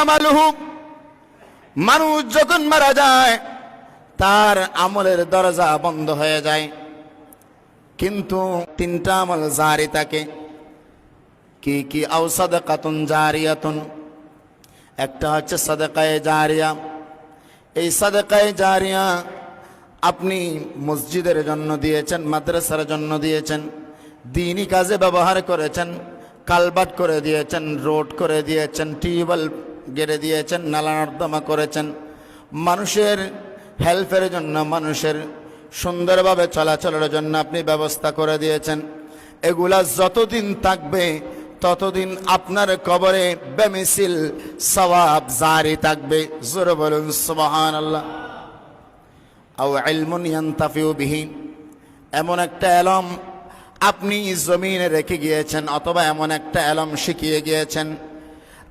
আমালুহু, মানুষ যখন মারা যায় তার আমলের দরজা বন্ধ হয়ে যায়, কিন্তু তিনটা আমল জারি থাকে। কি কি? আও সাদাকাতুন জারিয়াতুন, একটা হচ্ছে সাদাকায়ে জারিয়া। এই সাদাকায়ে জারিয়া আপনি মসজিদের জন্য দিয়েছেন, মাদ্রাসার জন্য দিয়েছেন, দ্বীনি কাজে ব্যবহার করেছেন, কালবাট করে দিয়েছেন, রোড করে দিয়েছেন, টিউবওয়েল গেড়ে দিয়েছেন, নালা নর্দমা করেছেন, মানুষের হেল্পের জন্য, মানুষের সুন্দরভাবে চলাচলের জন্য আপনি ব্যবস্থা করে দিয়েছেন। এগুলা যতদিন থাকবে ততদিন আপনার কবরে বেমিছিল সওয়াব জারি থাকবে। জোরে বলুন সুবহানাল্লাহ। আও ইলমুন ইয়ানতাফিউ বিহি, এমন একটা এলম আপনি জমিনে রেখে গিয়েছেন, অথবা এমন একটা এলম শিখিয়ে গিয়েছেন,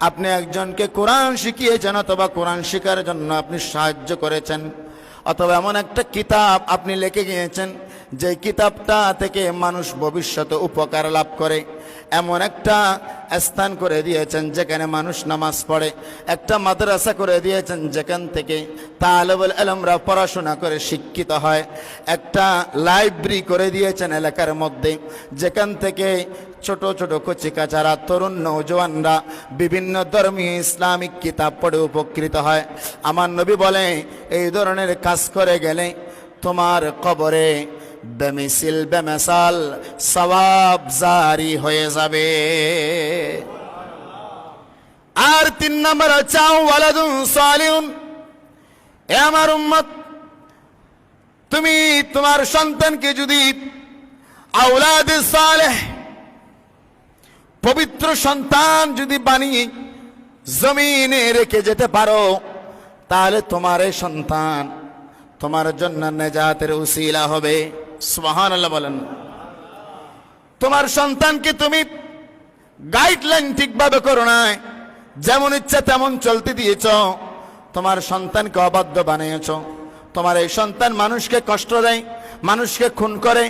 আপনি একজনকে কোরআন শিখিয়েছেন, অথবা কোরআন শেখার জন্য আপনি সাহায্য করেছেন, অথবা এমন একটা কিতাব আপনি লিখে গিয়েছেন যে কিতাবটা থেকে মানুষ ভবিষ্যতে উপকার লাভ করে, এমন একটা স্থান করে দিয়েছেন যেখানে মানুষ নামাজ পড়ে, একটা মাদ্রাসা করে দিয়েছেন যেখান থেকে তালেবুল ইলমরা পড়াশোনা করে শিক্ষিত হয়, একটা লাইব্রেরি করে দিয়েছেন এলাকার মধ্যে যেখান থেকে ছোট ছোট কচিকাচারা, তরুণ নৌজওয়ানরা বিভিন্ন ধর্মীয় ইসলামিক কিতাব পড়ে উপকৃত হয়। আমার নবী বলে এই ধরনের কাজ করে গেলে তোমার কবরে বেমিছিল বেমেসাল সওয়াব জারি হয়ে যাবে। আর 3 নম্বর হচ্ছে ওয়ালাদুন সালিহুন। এ আমার উম্মত, তুমি তোমার সন্তানকে যদি আওলাদে সালেহ, পবিত্র সন্তান যদি বানিয়ে জমিনে রেখে যেতে পারো, তাহলে তোমার এই সন্তান তোমার জন্য নেজাতের উসিলা হবে। সুবহানাল্লাহ বলেন। তোমার সন্তানকে তুমি গাইডলাইন ঠিকভাবে করো না, যেমন ইচ্ছা তেমন চলতে দিয়েছ, তোমার সন্তানকে অবাধ্য বানিয়েছ। তোমার এই সন্তান মানুষকে কষ্ট দেয়, মানুষকে খুন করে,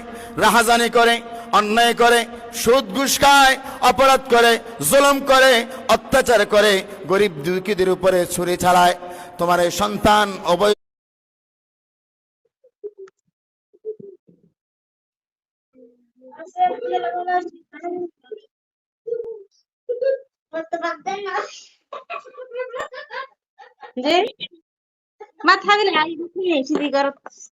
রাহাজানি করে, অন্যায় করে, সুদ ঘুষ খায়, অপরাধ করে, জুলুম করে, অত্যাচার করে, গরিব দুঃখীদের উপরে ছুরি চালায়। তোমার এই সন্তান অবৈধ জি, মাথা গেলে আই সিধি করত।